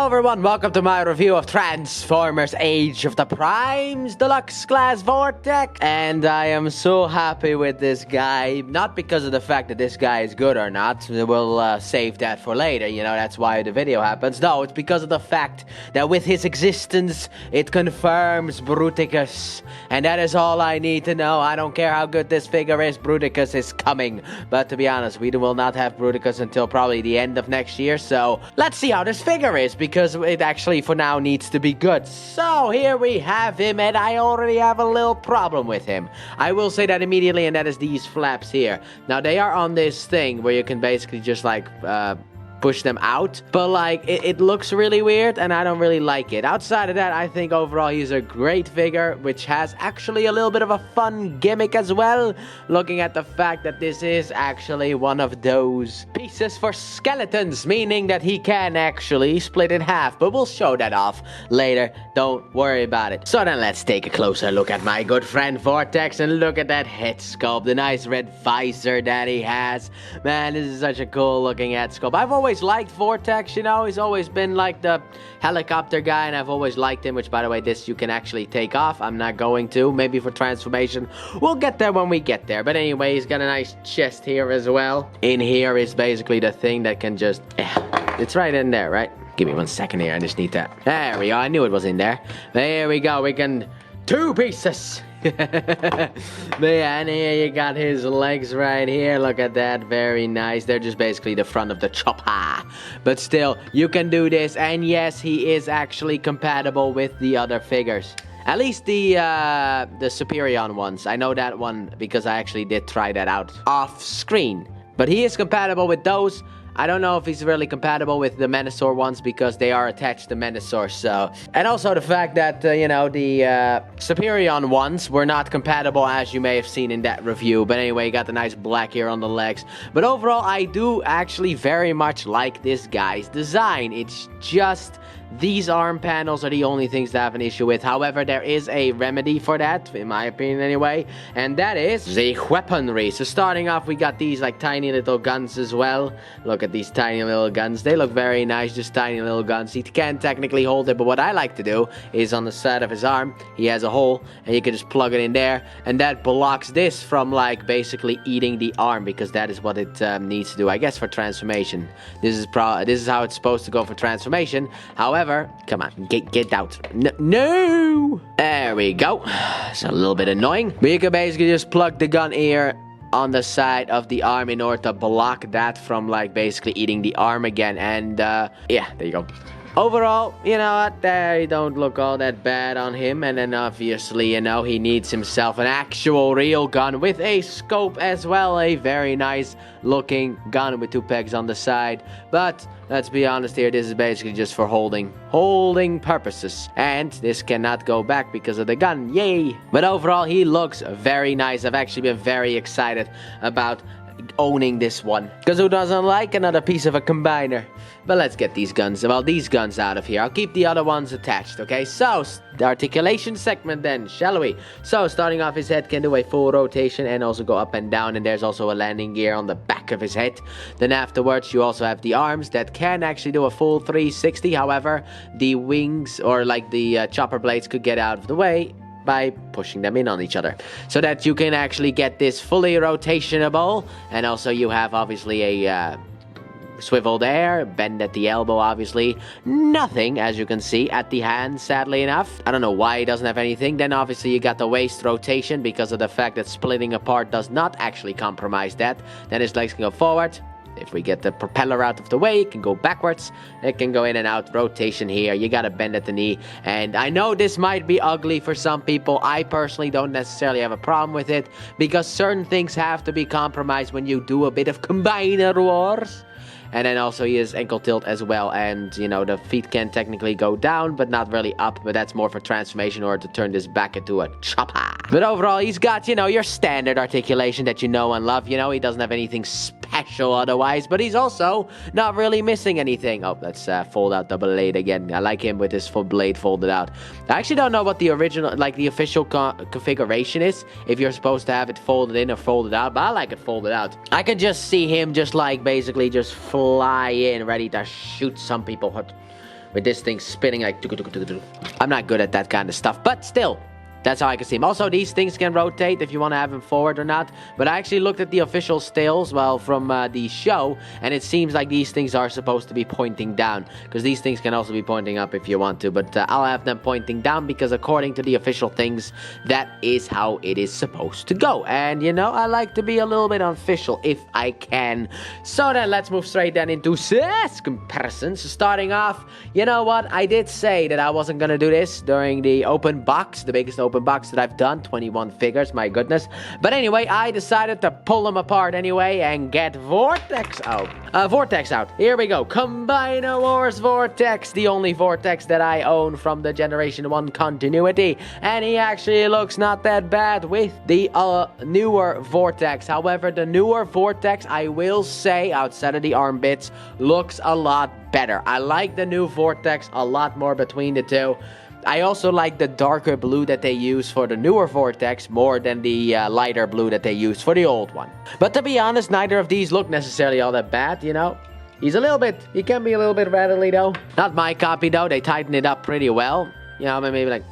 everyone, welcome to my review of Transformers Age of the Primes Deluxe Class Vortex. And I am so happy with this guy, not because of the fact that this guy is good or not. We'll save that for later, you know, that's why the video happens. No, it's because of the fact that with his existence, it confirms Bruticus. And that is all I need to know. I don't care how good this figure is, Bruticus is coming. But to be honest, we will not have Bruticus until probably the end of next year, so let's see how this figure is, because it actually for now needs to be good. So here we have him, and I already have a little problem with him. I will say that immediately, and that is these flaps here. Now they are on this thing where you can basically just like push them out, but like it looks really weird and I don't really like it. Outside of that, I think overall he's a great figure, which has actually a little bit of a fun gimmick as well, looking at the fact that this is actually one of those pieces for skeletons, meaning that he can actually split in half, but we'll show that off later, don't worry about it. So then let's take a closer look at my good friend Vortex and look at that head sculpt, the nice red visor that he has. Man, this is such a cool looking head sculpt. I've always liked Vortex, you know, he's always been like the helicopter guy, and I've always liked him, which by the way, this you can actually take off. I'm not going to, maybe for transformation. We'll get there when we get there, but anyway, he's got a nice chest here as well. In here is basically the thing that can just, it's right in there, right? Give me 1 second here, I just need that. There we go, I knew it was in there. There we go, we can, 2 pieces. Man, here you got his legs right here. Look at that, very nice. They're just basically the front of the chopper, but still you can do this. And yes, he is actually compatible with the other figures, at least the Superion ones. I know that one because I actually did try that out off screen, but he is compatible with those. I don't know if he's really compatible with the Menasor ones because they are attached to Menasor, so. And also the fact that, you know, the Superion ones were not compatible, as you may have seen in that review. But anyway, you got the nice black here on the legs. But overall, I do actually very much like this guy's design. It's just these arm panels are the only things that I have an issue with. However, there is a remedy for that, in my opinion anyway, and that is the weaponry. So starting off, we got these like tiny little guns as well. Look at these tiny little guns. They look very nice, just tiny little guns. He can technically hold it, but what I like to do is on the side of his arm, he has a hole, and you can just plug it in there, and that blocks this from like basically eating the arm, because that is what it needs to do, I guess, for transformation. This is how it's supposed to go for transformation. However, come on, get out. No! There we go. It's a little bit annoying. But you can basically just plug the gun here on the side of the arm in order to block that from like basically eating the arm again. And yeah, there you go. Overall, you know what, they don't look all that bad on him. And then obviously, you know, he needs himself an actual real gun with a scope as well. A very nice looking gun with 2 pegs on the side. But let's be honest here, this is basically just for holding purposes. And this cannot go back because of the gun, yay! But overall, he looks very nice. I've actually been very excited about owning this one, because who doesn't like another piece of a combiner? But let's get these guns out of here. I'll keep the other ones attached, okay? So the articulation segment then, shall we? So starting off, his head can do a full rotation and also go up and down, and there's also a landing gear on the back of his head. Then afterwards, you also have the arms that can actually do a full 360. However, the wings or like the chopper blades could get out of the way by pushing them in on each other, so that you can actually get this fully rotationable. And also you have obviously a swivel there, bend at the elbow, obviously nothing, as you can see, at the hand, sadly enough. I don't know why he doesn't have anything. Then obviously you got the waist rotation, because of the fact that splitting apart does not actually compromise that. Then his legs can go forward. If we get the propeller out of the way, it can go backwards. It can go in and out. Rotation here. You gotta bend at the knee. And I know this might be ugly for some people. I personally don't necessarily have a problem with it, because certain things have to be compromised when you do a bit of combiner wars. And then also he has ankle tilt as well, and you know, the feet can technically go down but not really up, but that's more for transformation or to turn this back into a chopper. But overall, he's got, you know, your standard articulation that you know and love. You know, he doesn't have anything special otherwise, but he's also not really missing anything. Oh, let's fold out the blade again. I like him with his full blade folded out. I actually don't know what the original, like the official configuration is, if you're supposed to have it folded in or folded out, but I like it folded out. I could just see him just like basically just fly in, ready to shoot some people. with this thing spinning like... I'm not good at that kind of stuff, but still, that's how I can see him. Also, these things can rotate if you want to have him forward or not. But I actually looked at the official stills, well, from the show, and it seems like these things are supposed to be pointing down. Because these things can also be pointing up if you want to. But I'll have them pointing down because according to the official things, that is how it is supposed to go. And, you know, I like to be a little bit unofficial if I can. So then, let's move straight then into size comparisons. Starting off, you know what? I did say that I wasn't going to do this during the open box, the biggest open box that I've done, 21 figures, my goodness. But anyway, I decided to pull them apart anyway and get Vortex out. Vortex out. Here we go. Combine Wars Vortex, the only Vortex that I own from the Generation 1 continuity. And he actually looks not that bad with the newer Vortex. However, the newer Vortex, I will say, outside of the arm bits, looks a lot better. I like the new Vortex a lot more between the two. I also like the darker blue that they use for the newer Vortex more than the lighter blue that they used for the old one. But to be honest, neither of these look necessarily all that bad, you know. He can be a little bit rattly though. Not my copy though, they tightened it up pretty well. You know, maybe like,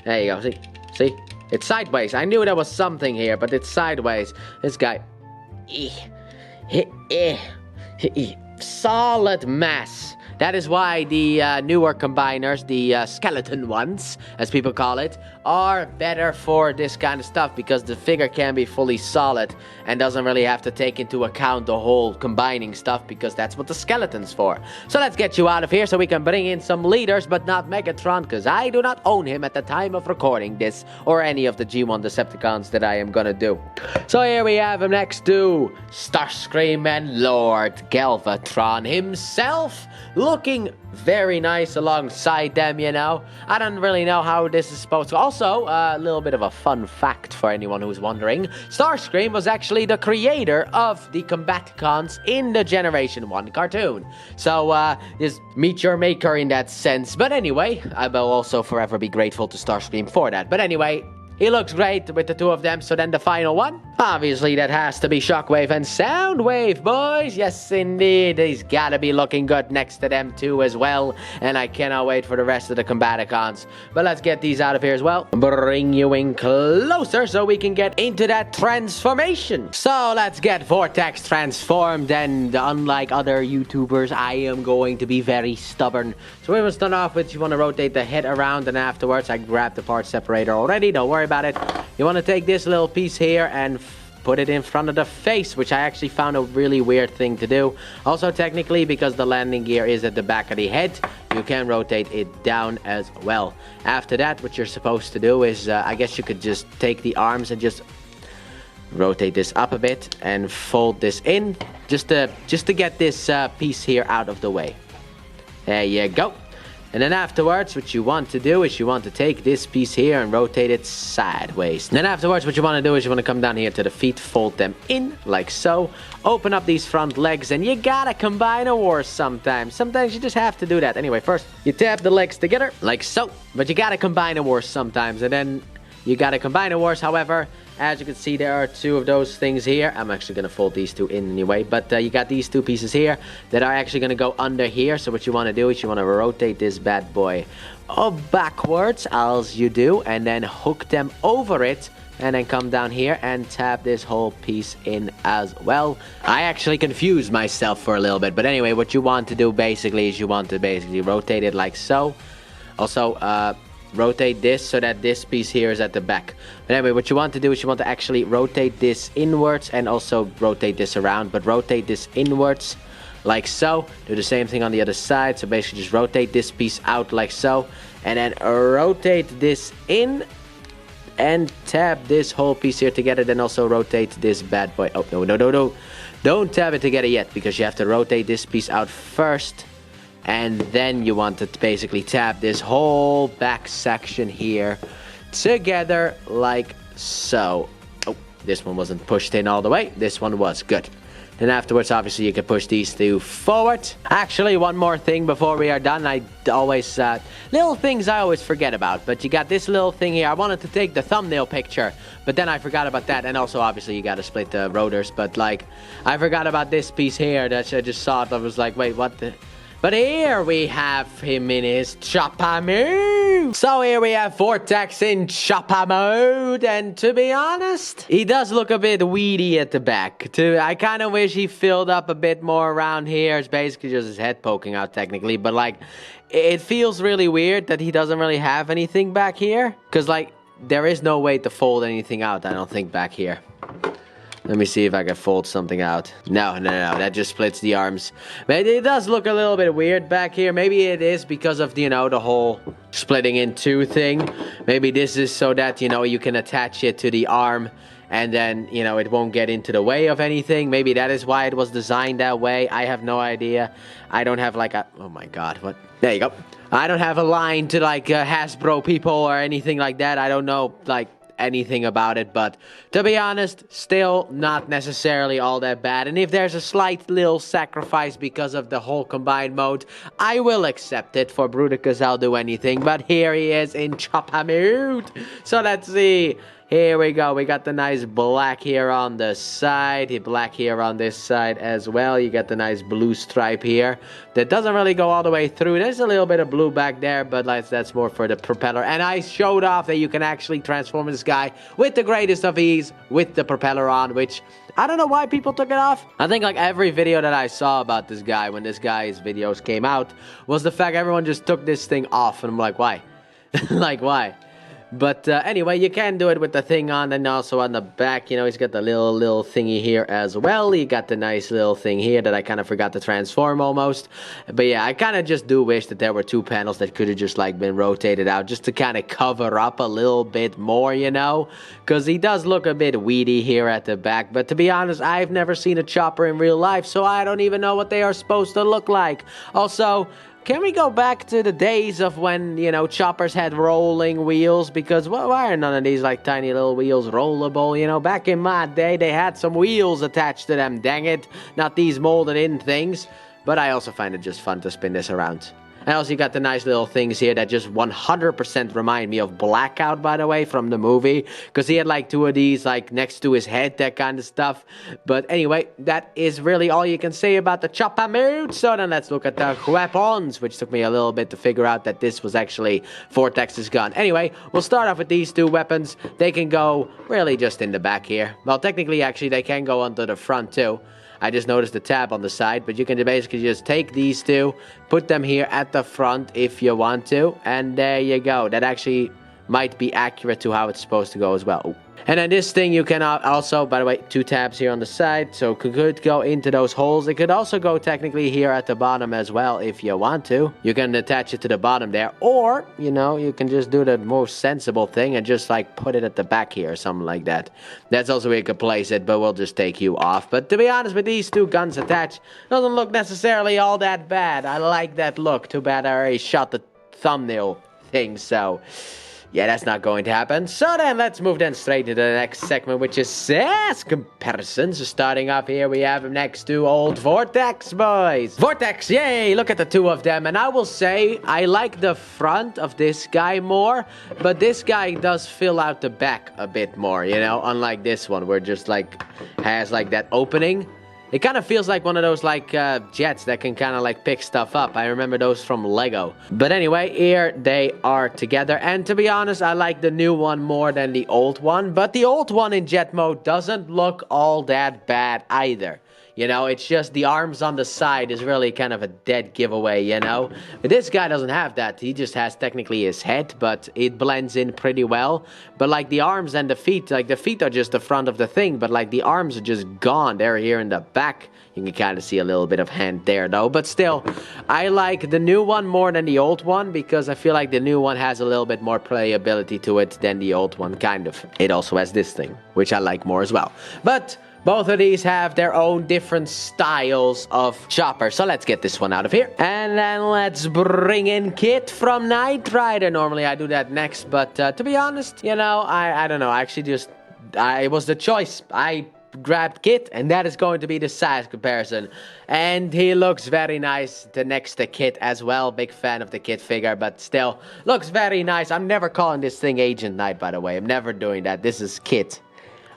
there you go, see? It's sideways. I knew there was something here, but it's sideways. This guy, solid mass. That is why the newer combiners, the skeleton ones, as people call it, are better for this kind of stuff because the figure can be fully solid and doesn't really have to take into account the whole combining stuff because that's what the skeleton's for. So let's get you out of here so we can bring in some leaders, but not Megatron because I do not own him at the time of recording this or any of the G1 Decepticons that I am gonna do. So here we have him next to Starscream and Lord Galvatron himself, looking very nice alongside them, you know. I don't really know how this is supposed to... Also, a little bit of a fun fact for anyone who's wondering. Starscream was actually the creator of the Combaticons in the Generation 1 cartoon. So, just meet your maker in that sense. But anyway, I will also forever be grateful to Starscream for that. But anyway, he looks great with the two of them. So then the final one, obviously that has to be Shockwave and Soundwave, boys. Yes, indeed. He's got to be looking good next to them too as well. And I cannot wait for the rest of the Combaticons. But let's get these out of here as well. Bring you in closer so we can get into that transformation. So let's get Vortex transformed. And unlike other YouTubers, I am going to be very stubborn. So we're going to start off with, you want to rotate the head around, and afterwards I grabbed the part separator already. Don't worry about it. You want to take this little piece here and put it in front of the face, which I actually found a really weird thing to do. Also, technically, because the landing gear is at the back of the head, you can rotate it down as well. After that, what you're supposed to do is, I guess you could just take the arms and just rotate this up a bit and fold this in, just to get this piece here out of the way. There you go. And then afterwards, what you want to do is you want to take this piece here and rotate it sideways. And then afterwards, what you want to do is you want to come down here to the feet, fold them in like so. Open up these front legs, and you gotta combine a war sometimes. Sometimes you just have to do that. Anyway, first, you tap the legs together like so. But you gotta combine a war sometimes. And then you gotta combine a wars, however. As you can see, there are two of those things here. I'm actually going to fold these two in anyway. But you got these two pieces here that are actually going to go under here. So what you want to do is you want to rotate this bad boy backwards, as you do. And then hook them over it. And then come down here and tap this whole piece in as well. I actually confused myself for a little bit. But anyway, what you want to do basically is you want to basically rotate it like so. Also, rotate this so that this piece here is at the back. But anyway, what you want to do is you want to actually rotate this inwards and also rotate this around. But rotate this inwards like so. Do the same thing on the other side. So basically just rotate this piece out like so. And then rotate this in and tap this whole piece here together. Then also rotate this bad boy. Oh, no. Don't tap it together yet because you have to rotate this piece out first. And then you want to basically tap this whole back section here together like so. Oh, this one wasn't pushed in all the way. This one was. Good. Then afterwards, obviously, you can push these two forward. Actually, one more thing before we are done. I always... little things I always forget about. But you got this little thing here. I wanted to take the thumbnail picture. But then I forgot about that. And also, obviously, you got to split the rotors. But, like, I forgot about this piece here that I just saw it. I was like, wait, what the... But here we have him in his chopper mode. So here we have Vortex in chopper mode. And to be honest, he does look a bit weedy at the back. I kind of wish he filled up a bit more around here. It's basically just his head poking out technically. But like, it feels really weird that he doesn't really have anything back here. Because like, there is no way to fold anything out, I don't think, back here. Let me see if I can fold something out. No, that just splits the arms. But it does look a little bit weird back here. Maybe it is because of, you know, the whole splitting in two thing. Maybe this is so that, you know, you can attach it to the arm and then, you know, it won't get into the way of anything. Maybe that is why it was designed that way. I have no idea. I don't have like a... Oh my god, what? There you go. I don't have a line to like Hasbro people or anything like that. I don't know, like... anything about it, but to be honest, still not necessarily all that bad. And if there's a slight little sacrifice because of the whole combined mode, I will accept it. For Bruticus, I'll do anything, but here he is in chopper mode. So let's see. Here we go. We got the nice black here on the side. Black here on this side as well. You got the nice blue stripe here. That doesn't really go all the way through. There's a little bit of blue back there, but that's more for the propeller. And I showed off that you can actually transform this guy with the greatest of ease with the propeller on, which... I don't know why people took it off. I think like every video that I saw about this guy when this guy's videos came out was the fact everyone just took this thing off. And I'm like, why? Like, why? But anyway, you can do it with the thing on, and also on the back, you know, he's got the little thingy here as well. He got the nice little thing here that I kind of forgot to transform almost. But yeah, I kind of just do wish that there were two panels that could have just like been rotated out just to kind of cover up a little bit more, you know, because he does look a bit weedy here at the back. But to be honest, I've never seen a chopper in real life, so I don't even know what they are supposed to look like. Also, can we go back to the days of when, you know, choppers had rolling wheels? Because why are none of these, like, tiny little wheels rollable? You know, back in my day, they had some wheels attached to them, dang it. Not these molded in things. But I also find it just fun to spin this around. And also you got the nice little things here that just 100% remind me of Blackout, by the way, from the movie. Because he had like two of these like next to his head, that kind of stuff. But anyway, that is really all you can say about the chopper mode. So then let's look at the weapons, which took me a little bit to figure out that this was actually Vortex's gun. Anyway, we'll start off with these two weapons. They can go really just in the back here. Well, technically, actually, they can go onto the front too. I just noticed the tab on the side, but you can basically just take these two, put them here at the front if you want to, and there you go. That actually might be accurate to how it's supposed to go as well. Ooh. And then this thing you can also, by the way, two tabs here on the side, so it could go into those holes. It could also go technically here at the bottom as well if you want to. You can attach it to the bottom there, or, you know, you can just do the most sensible thing and just like put it at the back here or something like that. That's also where you could place it, but we'll just take you off. But to be honest, with these two guns attached, doesn't look necessarily all that bad. I like that look. Too bad I already shot the thumbnail thing, so... yeah, that's not going to happen. So then, let's move then straight to the next segment, which is SAS comparisons. So starting off here, we have him next to old Vortex, boys. Vortex, yay! Look at the two of them. And I will say, I like the front of this guy more. But this guy does fill out the back a bit more, you know? Unlike this one, where it just, like, has, like, that opening. It kind of feels like one of those, like, jets that can kind of, like, pick stuff up. I remember those from Lego. But anyway, here they are together. And to be honest, I like the new one more than the old one. But the old one in jet mode doesn't look all that bad either. You know, it's just the arms on the side is really kind of a dead giveaway, you know? But this guy doesn't have that. He just has technically his head, but it blends in pretty well. But like the arms and the feet, like the feet are just the front of the thing, but like the arms are just gone. They're here in the back. You can kind of see a little bit of hand there though. But still, I like the new one more than the old one because I feel like the new one has a little bit more playability to it than the old one, kind of. It also has this thing, which I like more as well. But... both of these have their own different styles of chopper. So let's get this one out of here. And then let's bring in Kit from Knight Rider. Normally I do that next, but to be honest, you know, I don't know. I actually just, it was the choice. I grabbed Kit, and that is going to be the size comparison. And he looks very nice next to Kit as well. Big fan of the Kit figure, but still looks very nice. I'm never calling this thing Agent Knight, by the way. I'm never doing that. This is Kit.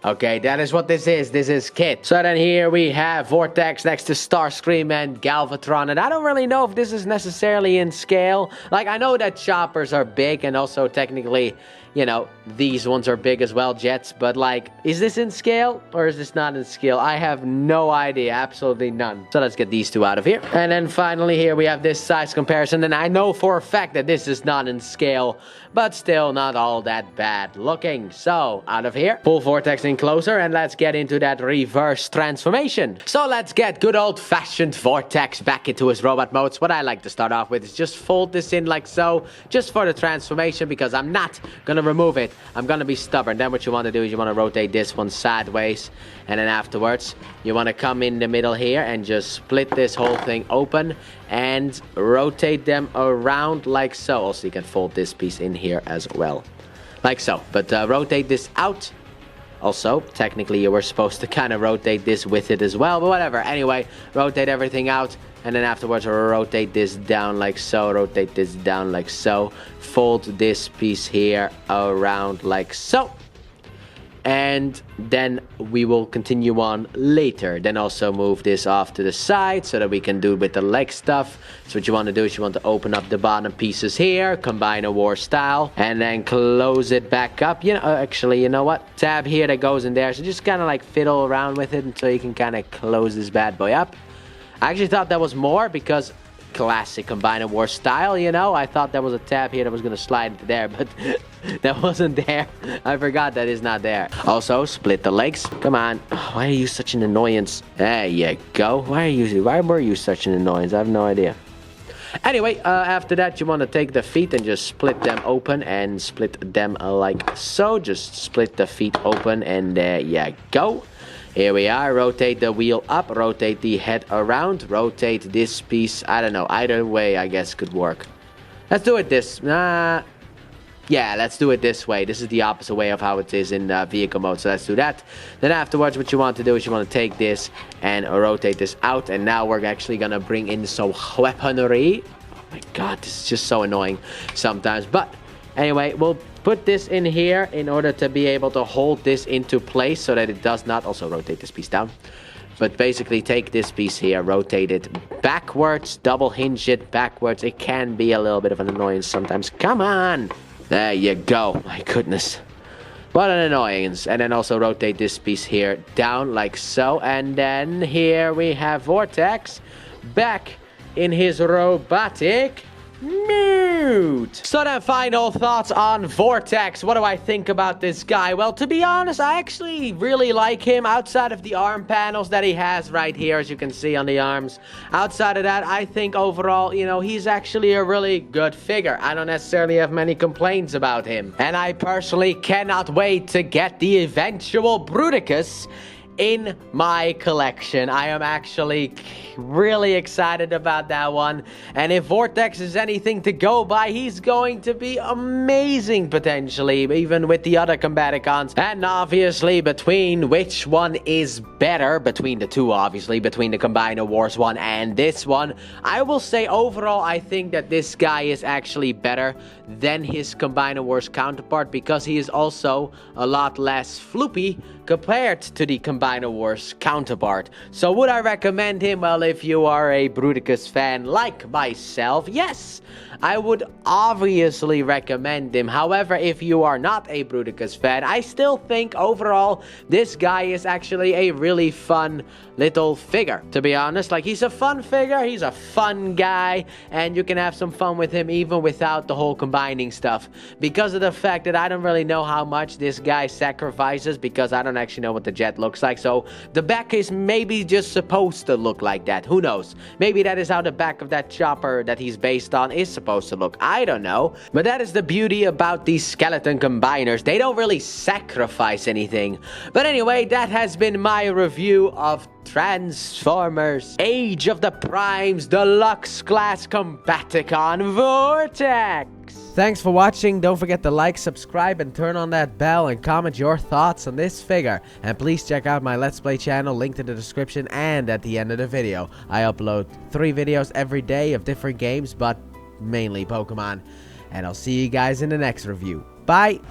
Okay, that is what this is. This is Kit. So then here we have Vortex next to Starscream and Galvatron. And I don't really know if this is necessarily in scale. Like, I know that choppers are big and also technically, you know, these ones are big as well, jets. But like, is this in scale or is this not in scale? I have no idea. Absolutely none. So let's get these two out of here. And then finally here we have this size comparison. And I know for a fact that this is not in scale, but still not all that bad looking. So out of here, pull Vortex in closer and let's get into that reverse transformation. So let's get good old-fashioned Vortex back into his robot modes. What I like to start off with is just fold this in like so, just for the transformation, because I'm not gonna remove it. I'm gonna be stubborn. Then what you want to do is you want to rotate this one sideways, and then afterwards you want to come in the middle here and just split this whole thing open and rotate them around like so. Also you can fold this piece in here as well, like so, but rotate this out. Also, technically you were supposed to kind of rotate this with it as well, but whatever. Anyway, rotate everything out, and then afterwards rotate this down like so, rotate this down like so, fold this piece here around like so. And then we will continue on later. Then also move this off to the side so that we can do with the leg stuff. So what you want to do is you want to open up the bottom pieces here, combine a war style, and then close it back up. You know, actually, you know what? Tab here that goes in there. So just kind of like fiddle around with it until you can kind of close this bad boy up. I actually thought that was more because classic combine a war style, you know. I thought there was a tab here that was going to slide into there, but that wasn't there. I forgot that is not there. Also, split the legs. Come on. Oh, why are you such an annoyance? There you go. Why were you such an annoyance? I have no idea. Anyway, after that, you want to take the feet and just split them open and split them like so. Just split the feet open and there you go. Here we are. Rotate the wheel up, rotate the head around, rotate this piece. I don't know. Either way, I guess, could work. Let's do it this. Yeah, let's do it this way. This is the opposite way of how it is in vehicle mode. So let's do that. Then afterwards, what you want to do is you want to take this and rotate this out. And now we're actually going to bring in some weaponry. Oh my god, this is just so annoying sometimes. But anyway, we'll put this in here in order to be able to hold this into place so that it does not. Also rotate this piece down. But basically take this piece here, rotate it backwards, double hinge it backwards. It can be a little bit of an annoyance sometimes. Come on. There you go. My goodness. What an annoyance. And then also rotate this piece here down like so. And then here we have Vortex back in his robotic mode. So then, final thoughts on Vortex. What do I think about this guy? Well, to be honest, I actually really like him outside of the arm panels that he has right here, as you can see on the arms. Outside of that, I think overall, you know, he's actually a really good figure. I don't necessarily have many complaints about him. And I personally cannot wait to get the eventual Bruticus in my collection. I am actually really excited about that one. And if Vortex is anything to go by, he's going to be amazing potentially, even with the other Combaticons. And obviously, between which one is better, between the two obviously, between the Combiner Wars one and this one, I will say overall I think that this guy is actually better than his Combiner Wars counterpart, because he is also a lot less floopy compared to the Combiner Wars counterpart. So would I recommend him? Well, if you are a Bruticus fan like myself, yes, I would obviously recommend him. However, if you are not a Bruticus fan, I still think overall this guy is actually a really fun little figure. To be honest, like, he's a fun figure, he's a fun guy, and you can have some fun with him even without the whole combining stuff, because of the fact that I don't really know how much this guy sacrifices, because I don't actually know what the jet looks like. So the back is maybe just supposed to look like that. Who knows? Maybe that is how the back of that chopper that he's based on is supposed to look. I don't know. But that is the beauty about these skeleton combiners. They don't really sacrifice anything. But anyway, that has been my review of Transformers Age of the Primes Deluxe Class Combaticon Vortex. Thanks for watching. Don't forget to like, subscribe, and turn on that bell, and comment your thoughts on this figure. And please check out my Let's Play channel, linked in the description and at the end of the video. I upload 3 videos every day of different games, but mainly Pokemon. And I'll see you guys in the next review. Bye!